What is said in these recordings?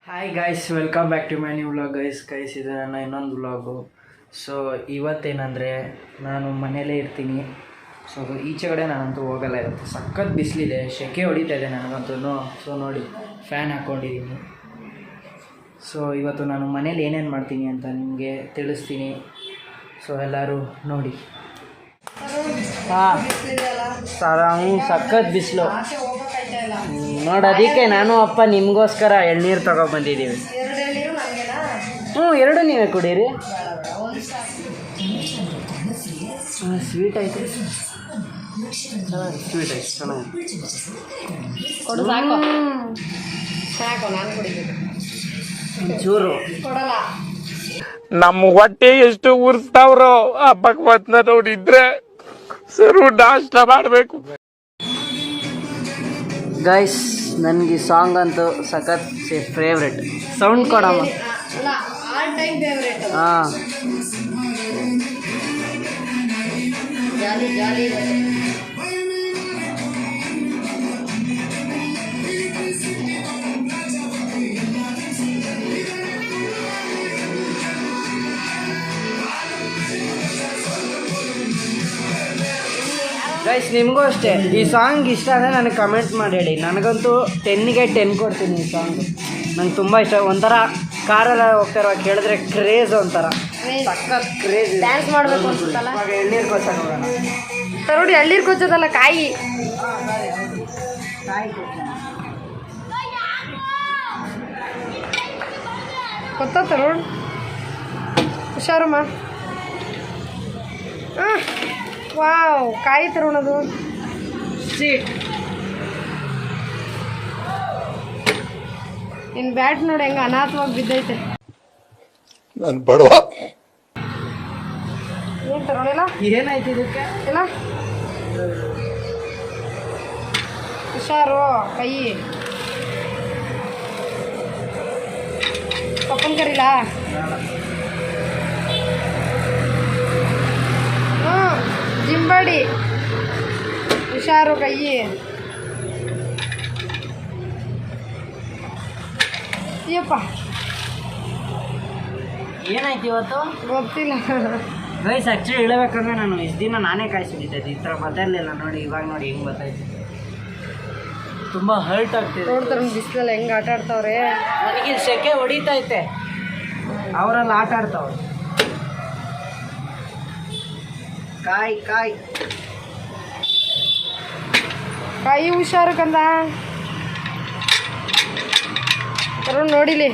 Hi guys, welcome back to my new vlog. Guys ಇದು ನನ್ನ ಇನ್ನೊಂದು ವ್ಲಾಗು. ಸೊ ಇವತ್ತೇನೆಂದರೆ ನಾನು ಮನೇಲೇ ಇರ್ತೀನಿ. ಸೊ ಈಚೆ ಕಡೆ ನಾನಂತೂ ಹೋಗಲ್ಲ. ಇವತ್ತು ಸಖತ್ ಬಿಸಿಲಿದೆ, ಸೆಕೆ ಹೊಡಿತಾ ಇದೆ ನನಗಂತೂ. ಸೊ ನೋಡಿ, ಫ್ಯಾನ್ ಹಾಕ್ಕೊಂಡಿದ್ದೀನಿ. ಸೊ ಇವತ್ತು ನಾನು ಮನೇಲಿ ಏನೇನು ಮಾಡ್ತೀನಿ ಅಂತ ನಿಮಗೆ ತಿಳಿಸ್ತೀನಿ. ಸೊ ಎಲ್ಲರೂ ನೋಡಿ. ಹಾಂ ಸಖತ್ ಬಿಸಿಲು ನೋಡಿ. ಅದಕ್ಕೆ ನಾನು ಅಪ್ಪ ನಿಮಗೋಸ್ಕರ ಎಳ್ನೀರು ತಗೊಬಂದಿದ್ದೀವಿ. ಎರಡು ನೀವೇ ಕುಡೀರಿ. ಸ್ವೀಟ್ ಐತೆ, ಸ್ವೀಟ್ ಐತೆ, ಚೆನ್ನಾಗಿ ಚೂರು ಕೊಡಲ್ಲ. ನಮ್ಮ ಹೊಟ್ಟೆ ಎಷ್ಟು ಉರ್ಸ್ತಾವ್ರೋ ಆ ಭಗವತ್ನ ನೋಡಿದ್ರೆ ಸರು ನಾಷ್ಟ ಮಾಡಬೇಕು. ಗೈಸ್, ನನಗೆ ಸಾಂಗ್ ಅಂತೂ ಸಖತ್ ಫೇವ್ರೆಟ್. ಸೌಂಡ್ ಕೊಡಮ್ಮ. ಹಾಂ, ಗೈಸ್ ನಿಮಗೂ ಅಷ್ಟೇ ಈ ಸಾಂಗ್ ಇಷ್ಟ ಅಂದರೆ ನನಗೆ ಕಮೆಂಟ್ ಮಾಡಿ ಹೇಳಿ. ನನಗಂತೂ 10ಗೆ 10 ಕೊಡ್ತೀನಿ. ಈ ಸಾಂಗು ನಂಗೆ ತುಂಬ ಇಷ್ಟ. ಒಂಥರ ಕಾರೆಲ್ಲ ಹೋಗ್ತಾರೋ ಕೇಳಿದ್ರೆ ಕ್ರೇಜ್, ಒಂಥರ ಸಖತ್ ಕ್ರೇಜ್. ಡ್ಯಾನ್ಸ್ ಮಾಡಬೇಕು ಅನ್ಸುತ್ತಲ್ಲ. ಇವಾಗ ಎಳ್ನೀರು ಕೊಚ್ಚಕ್ಕೆ ಹೋಗೋಣ. ತರೋಡಿ, ಎಳ್ನೀರು ಕೊಚ್ಚೋದಲ್ಲ, ಕಾಯಿ ಕೊತ್ತ ತರೋಡ್. ಹುಷಾರಮ್ಮ. ವಾವ್, ಕಾಯಿ ತರೋಣದು ಸ್ವೀಟ್. ನಿನ್ನ ಬ್ಯಾಟ್ ನೋಡಿ ಹೆಂಗ ಅನಾಥವಾಗಿ ಬಿದ್ದೈತೆ. ನಾನು ಬಡವ. ಏನು ತರೋಣಿಲ್ಲ, ಏನಾಯ್ತು ಇದಕ್ಕೆ? ಇಲ್ಲ ಹುಷಾರು. ಕೈ ಪಪ್ಪನ್ ಕರಿಲ್ಲ. ಜಿಂಬಾಡಿ, ಹುಷಾರು. ಕೈ ಅಯ್ಯಪ್ಪ, ಏನಾಯ್ತು ಇವತ್ತು ಗೊತ್ತಿಲ್ಲ. ಗೈಸ್ ಆ್ಯಕ್ಚುಲಿ ಹೇಳಬೇಕಂದ್ರೆ ನಾನು ಇಷ್ಟು ದಿನ ನಾನೇ ಕಾಯಿಸ್ಬಿಟ್ಟಿದ್ದೆ. ಈ ಥರ ಬರ್ತಾಯಿರಲಿಲ್ಲ ನೋಡಿ. ಇವಾಗ ನೋಡಿ ಹೆಂಗೆ ಬರ್ತಾಯಿತ್ತು. ತುಂಬ ಹರ್ಟ್ ಆಗ್ತಿದೆ. ನೋಡ್ತಾರೆ ಬಿಸಿಲಲ್ಲಿ ಹೆಂಗೆ ಆಟ ಆಡ್ತಾವ್ರೆ. ನನಗೆ ಸೆಕೆ ಹೊಡಿತೈತೆ, ಅವರೆಲ್ಲ ಆಟ ಆಡ್ತಾವ್ರೆ. ಕಾಯಿ ಕಾಯಿ ಕಾಯಿ ಹುಷಾರು ಕಂದ. ತರೋ ನೋಡಿಲಿ,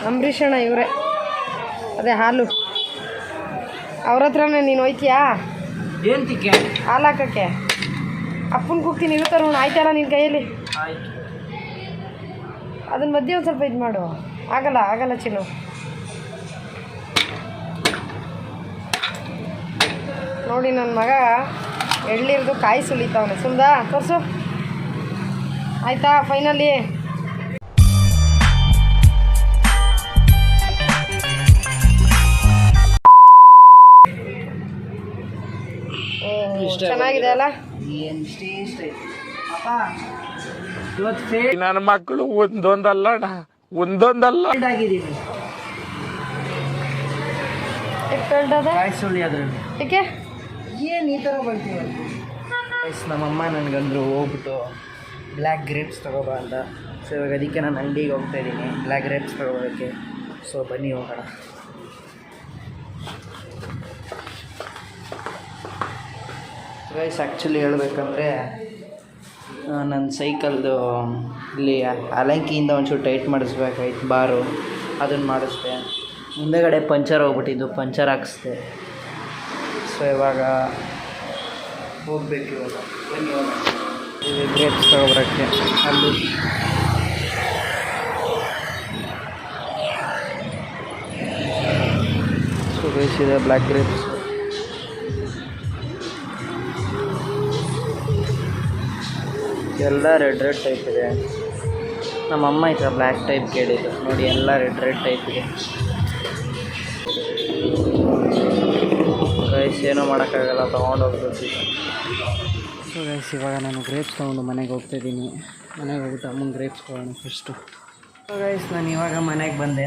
ಅಂಬರೀಷಣ್ಣ ಇವರೇ, ಅದೇ ಹಾಲು ಅವ್ರ ಹತ್ರನೇ. ನೀನು ಹೋಯ್ತೀಯಾ ಏನು ತಿಕ್ಕೆ? ಹಾಲು ಹಾಕಕ್ಕೆ? ಅಪ್ಪನ ಕೂಗ್ತೀನಿ, ಇರು ತರೋಣ. ಆಯ್ತಲ್ಲ ನಿನ್ನ ಕೈಯಲ್ಲಿ? ಆಯ್ತು. ಅದನ್ನ ಮಧ್ಯೆ ಒಂದು ಸ್ವಲ್ಪ ಇದು ಮಾಡು. ಆಗಲ್ಲ ಚಿನ್ನು. ನೋಡಿ ನನ್ನ ಮಗ ಎಳ್ಳಿರ್ದು ಕಾಯಿ ಸುಲಿತಾವನೆ. ಸುಲ್ದಾ ತೋರಿಸು. ಆಯ್ತಾ ಫೈನಲಿ? ಚೆನ್ನಾಗಿದೆ ಅಲ್ಲ? ಏನು ಇಷ್ಟ ಐತೆ ಅಪ್ಪ ಇವತ್ತು. ನನ್ನ ಮಕ್ಕಳು ಒಂದೊಂದಲ್ಲ ಆಗಿದ್ದೀನಿ. ಕಾಯಿ ಸುಳಿ ಅದ್ರಲ್ಲಿ ಏಕೆ ಏನು ಈ ಥರ ಬರ್ತೀವಿ? ಗೈಸ್, ನಮ್ಮಮ್ಮ ನನಗಂದ್ರು ಹೋಗ್ಬಿಟ್ಟು ಬ್ಲ್ಯಾಕ್ ಗ್ರೇಪ್ಸ್ ತೊಗೊಬಾ ಅಂತ. ಸೊ ಇವಾಗ ಅದಕ್ಕೆ ನಾನು ಅಂಗಡಿಗೆ ಹೋಗ್ತಾಯಿದ್ದೀನಿ ಬ್ಲ್ಯಾಕ್ ಗ್ರೇಪ್ಸ್ ತೊಗೊಬೋದಕ್ಕೆ. ಸೊ ಬನ್ನಿ ಹೋಗೋಣ. ಗೈಸ್ ಆ್ಯಕ್ಚುಲಿ ಹೇಳಬೇಕಂದ್ರೆ ನನ್ನ ಸೈಕಲ್ದು ಇಲ್ಲಿ ಅಲಂಕಿಯಿಂದ ಒಂಚೂರು ಟೈಟ್ ಮಾಡಿಸ್ಬೇಕಾಯ್ತು ಬಾರು. ಅದನ್ನು ಮಾಡಿಸ್ದೆ. ಮುಂದೆಗಡೆ ಪಂಚರ್ ಹೋಗ್ಬಿಟ್ಟಿದ್ದು, ಪಂಚರ್ ಹಾಕಿಸ್ದೆ. ಸೊ ಇವಾಗ ಹೋಗ್ಬೇಕು. ಇವಾಗ ಬನ್ನಿ ಹೋಗೋಣ. ಗ್ರೇಪ್ಸ್ ತಗೊಬರೋಕ್ಕೆ ಅಲ್ಲಿ ಸೊ ಬೇಯಿಸಿದೆ ಬ್ಲ್ಯಾಕ್ ಗ್ರೇಪ್ಸ್. ಎಲ್ಲ ರೆಡ್ ಟೈಪ್ ಇದೆ. ನಮ್ಮಮ್ಮ ಈ ಥರ ಬ್ಲ್ಯಾಕ್ ಟೈಪ್ ಕೇಳಿದ್ದು ನೋಡಿ. ಎಲ್ಲ ರೆಡ್ ಟೈಪ್ ಇದೆ. ಗೈಸ್ ಏನೂ ಮಾಡೋಕ್ಕಾಗಲ್ಲ, ತೊಗೊಂಡೋಗ್ಬೇಕು. ಸೊ ಗೈಸ್ ಇವಾಗ ನಾನು ಗ್ರೇಪ್ಸ್ ತೊಗೊಂಡು ಮನೆಗೆ ಹೋಗ್ತಾಯಿದ್ದೀನಿ. ಮನೆಗೆ ಹೋಗ್ಬಿಟ್ಟು ಅಮ್ಮನ ಗ್ರೇಪ್ಸ್ ಕೊಡೋಣ ಫಸ್ಟು. ಗೈಸ್ ನಾನು ಇವಾಗ ಮನೆಗೆ ಬಂದೆ.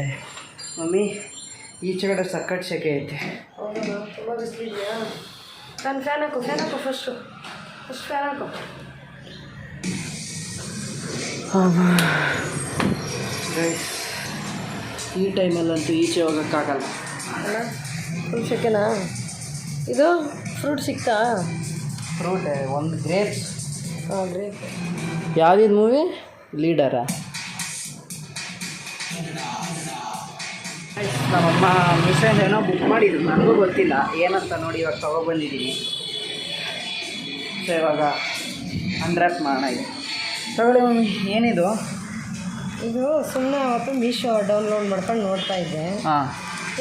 ಮಮ್ಮಿ ಈಚೆ ಕಡೆ ಸಕ್ಕಟ್ ಸೆಕೆ ಐತೆ. ಹೌದಾ, ತುಂಬ ಬಿಸಿಲಿದೆಯಾ? ನಾನು ಫ್ಯಾನ್ ಹಾಕು ಫಸ್ಟ್ ಫ್ಯಾನ್ ಹಾಕು. ಗೈಸ್ ಈ ಟೈಮಲ್ಲಂತೂ ಈಚೆ ಹೋಗೋಕ್ಕಾಗಲ್ಲ. ಅಲ್ಲ ಫುಲ್ ಸೆಕೆನಾ? ಇದು ಫ್ರೂಟ್ ಸಿಗ್ತಾ? ಫ್ರೂಟ್ ಒಂದು ಗ್ರೇಪ್ಸ್. ಹಾಂ, ಗ್ರೇಪ್. ಯಾವುದಿದು ಮೂವಿ? ಲೀಡರಾ? ನಮ್ಮಮ್ಮ ಮಿಷನ್ ಏನೋ ಬುಕ್ ಮಾಡಿದ್ರು, ನನಗೂ ಗೊತ್ತಿಲ್ಲ ಏನಂತ. ನೋಡಿ ಇವಾಗ ತೊಗೊಬಂದಿದ್ದೀನಿ. ಸೊ ಇವಾಗ ಅನ್ರ್ಯಾಪ್ ಮಾಡೋಣ. ಇದು ತಗೊಳ್ಳಿ ಮಮ್ಮಿ. ಏನಿದು? ಇದು ಸುಮ್ಮನೆ ಅವತ್ತು ಮೀಶೋ ಡೌನ್ಲೋಡ್ ಮಾಡ್ಕೊಂಡು ನೋಡ್ತಾ ಇದ್ದೆ. ಹಾಂ,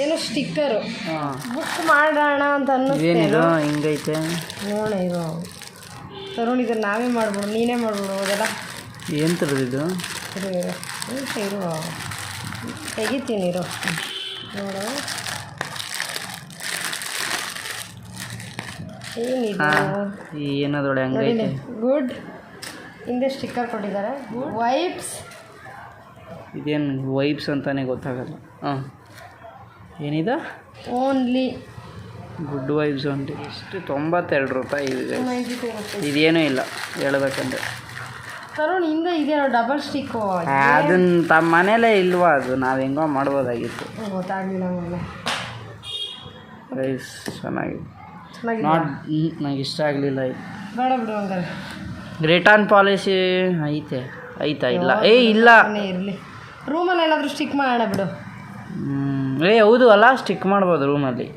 ಏನೋ ಸ್ಟಿಕ್ಕರು ಹಾಂ. ಬುಕ್ ಮಾಡೋಣ ಅಂತ ಅನ್ನಿಸ್ತೇನೋ. ಏನಿದು ಹಿಂಗೈತೆ? ನೋಡ ಇದು ತರುಣ್, ಇದನ್ನು ನಾವೇ ಮಾಡ್ಬೋದು, ನೀನೇ ಮಾಡ್ಬೋದು ಅದೆಲ್ಲ. ಏನು ಥರದಿದು? ಇರು ತೆಗಿತೀನಿ ಇರು. ನೋಡು ಏನಿದು? ಏನದೊಳೆ ಹಂಗೈತೆ? ಗುಡ್. ಹಿಂದೆ ಸ್ಟಿಕ್ಕರ್ ಕೊಟ್ಟಿದ್ದಾರೆ. ವೈಪ್ಸ್. ಇದೇನು ವೈಬ್ಸ್ ಅಂತಾನೆ ಗೊತ್ತಾಗಲ್ಲ. ಹಾಂ, ಏನಿದೆ? ಓನ್ಲಿ ಗುಡ್ ವೈಬ್ಸ್ ಉಂಟು. ಎಷ್ಟು? 92 ರೂಪಾಯಿ ಇದೆ. 92 rupees. ಇದೇನೂ ಇಲ್ಲ ಹೇಳ್ಬೇಕಂದ್ರೆ. ತರುಣ್ ಹಿಂದೆ ಇದೆ ಡಬಲ್ ಸ್ಟಿಕ್ಕು. ಅದನ್ನ ತಮ್ಮ ಮನೇಲೇ ಇಲ್ವಾ? ಅದು ನಾವು ಹೆಂಗೋ ಮಾಡ್ಬೋದಾಗಿತ್ತು. ಗೊತ್ತಾಗಲಿಲ್ಲ ಮೊನ್ನೆ. ರೈಸ್ ಚೆನ್ನಾಗಿದೆ. ಚೆನ್ನಾಗಿದೆ. ನನಗೆ ಇಷ್ಟ ಆಗಲಿಲ್ಲ ಇದು. ಬೇಡ ಬಿಡು ಹಂಗಾರೆ. ರಿಟರ್ನ್ ಪಾಲಿಸಿ ಐತಾ? ಇಲ್ಲ. ಇಲ್ಲ. ಇರಲಿ. ರೂಮಲ್ಲಿ ಎಲ್ಲಾದರೂ ಸ್ಟಿಕ್ ಮಾಡೋಣ ಬಿಡು. ಹೌದು ಅಲ್ಲ, ಸ್ಟಿಕ್ ಮಾಡ್ಬೋದು ರೂಮಲ್ಲಿ.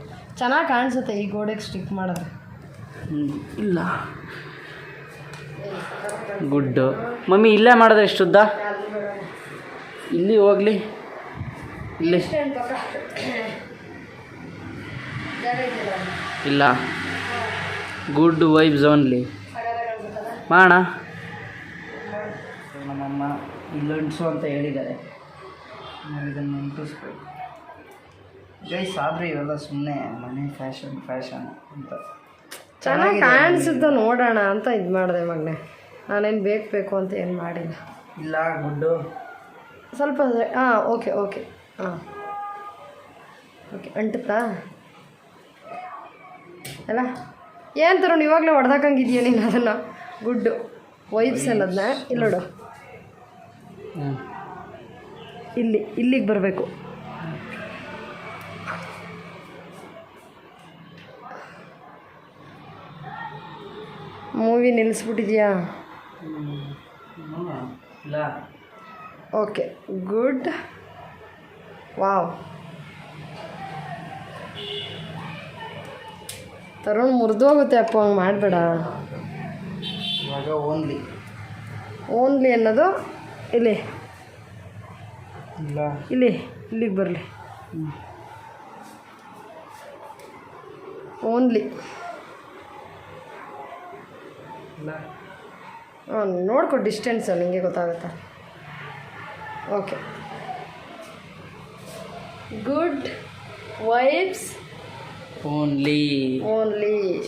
ಚೆನ್ನಾಗಿ ಕಾಣಿಸುತ್ತೆ ಈ ಗೋಡೆಗೆ ಸ್ಟಿಕ್ ಮಾಡಿದ್ರೆ. ಇಲ್ಲ. ಗುಡ್ಡು ಮಮ್ಮಿ. ಇಲ್ಲೇ ಮಾಡಿದ್ರೆ ಎಷ್ಟುದ್ದ? ಇಲ್ಲಿ ಹೋಗ್ಲಿ. ಇಲ್ಲಿ ಇಲ್ಲ. ಗುಡ್ ವೈಬ್ಸ್ ಓನ್ಲಿ ಮಾಡೋಣ. ನಮ್ಮಮ್ಮ ಇಲ್ಲೊಂಡ್ಸು ಅಂತ ಹೇಳಿದ್ದಾರೆ. ನಾವು ಇದನ್ನು ಅಂಟಿಸ್ಬೇಕು. ಗೈಸ್ ಆದ್ರೆ ಇವೆಲ್ಲ ಸುಮ್ಮನೆ ಮನೆ ಫ್ಯಾಷನ್ ಅಂತ. ಚೆನ್ನಾಗಿ ಕಾಣಿಸುತ್ತೆ ನೋಡೋಣ ಅಂತ ಇದು ಮಾಡಿದೆ ಮಗನೆ. ನಾನೇನು ಬೇಕು ಅಂತ ಏನು ಮಾಡಿಲ್ಲ. ಇಲ್ಲ ಗುಡ್ಡು ಸ್ವಲ್ಪ. ಹಾಂ, ಓಕೆ ಹಾಂ, ಓಕೆ. ಅಂಟುತ್ತಾ ಅಲ್ಲ? ಏನು ತರು ಇವಾಗಲೇ ಹೊಡೆದಾಕಂಗಿದೆಯಾ ನೀನು ಅದನ್ನು? ಗುಡ್ಡು ವೈಬ್ಸ್ ಅನ್ನೋದನ್ನ ಇಲ್ಲಿ ನೋಡು. ಇಲ್ಲಿಗೆ ಬರಬೇಕು. ಮೂವಿ ನಿಲ್ಲಿಸ್ಬಿಟ್ಟಿದ್ಯಾ? ಇಲ್ಲ. Okay, good. ವಾವ್. ತರುಣ್ ಮುರಿದೋಗುತ್ತೆ ಅಪ್ಪ, ಹಂಗೆ ಮಾಡಬೇಡ. ಇವಾಗ ಓನ್ಲಿ ಅನ್ನೋದು ಇಲ್ಲಿ ಇಲ್ಲ. ಇಲ್ಲಿಗೆ ಬರಲಿ. ಓನ್ಲಿ. ಹಾಂ, ನೋಡ್ಕೊ ಡಿಸ್ಟೆನ್ಸು ನಿಮಗೆ ಗೊತ್ತಾಗುತ್ತೆ. Okay, good vibes only.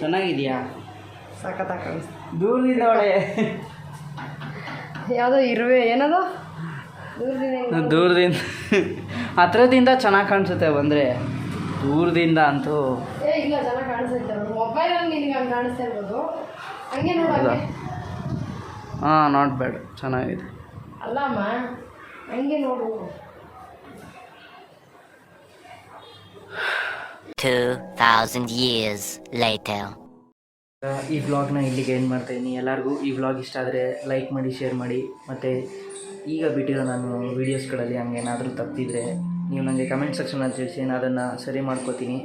ಚೆನ್ನಾಗಿದೆಯಾ? ಸಖತ್ತಾಗಿ ಕಾಣಿಸ್ತು. ದೂರದಿಂದ ಒಳ್ಳೆ ಯಾವುದೋ ಇರುವೆ ಏನದು? ದೂರದಿಂದ ಹತ್ರದಿಂದ ಚೆನ್ನಾಗಿ ಕಾಣಿಸುತ್ತೆ, ಬಂದರೆ ದೂರದಿಂದ ಅಂತೂ ಇಲ್ಲ ಚೆನ್ನಾಗಿ ಕಾಣಿಸುತ್ತೆ. ಮೊಬೈಲಲ್ಲಿ ನಿನಗೆ ಹಂಗೆ ಕಾಣಿಸ್ತಾ ಇರ್ಬೋದು. ಹಂಗೆ ನೋಡ. ಹಾಂ, ನಾಟ್ ಬ್ಯಾಡ್, ಚೆನ್ನಾಗಿದೆ. ಅಲ್ಲಮ್ಮ ಹಂಗೆ ನೋಡು. 2000 years later. ಈ ವ್ಲಾಗ್ನ ಇಲ್ಲಿಗೆ ಎಂಡ್ ಮಾಡ್ತಾಯಿದ್ದೀನಿ. ಎಲ್ಲರಿಗೂ ಈ ವ್ಲಾಗ್ ಇಷ್ಟ ಆದರೆ ಲೈಕ್ ಮಾಡಿ, ಶೇರ್ ಮಾಡಿ. ಮತ್ತು ಈಗ ಬಿಟ್ಟಿರೋ ನಾನು ವೀಡಿಯೋಸ್ಗಳಲ್ಲಿ ಹಂಗೇನಾದರೂ ತಪ್ಪಿದ್ರೆ ನೀವು ನನಗೆ ಕಮೆಂಟ್ ಸೆಕ್ಷನಲ್ಲಿ ತಿಳಿಸಿ, ನಾನು ಅದನ್ನು ಸರಿ ಮಾಡ್ಕೋತೀನಿ.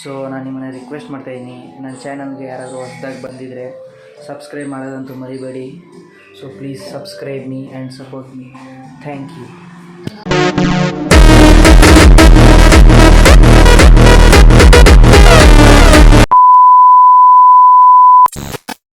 ಸೊ ನಾನು ನಿಮ್ಮನ್ನು ರಿಕ್ವೆಸ್ಟ್ ಮಾಡ್ತಾಯಿದ್ದೀನಿ, ನನ್ನ ಚಾನಲ್ಗೆ ಯಾರಾದರೂ ಹೊಸದಾಗಿ ಬಂದಿದ್ದರೆ ಸಬ್ಸ್ಕ್ರೈಬ್ ಮಾಡೋದಂತೂ ಮರಿಬೇಡಿ. So please subscribe me and support me. Thank you.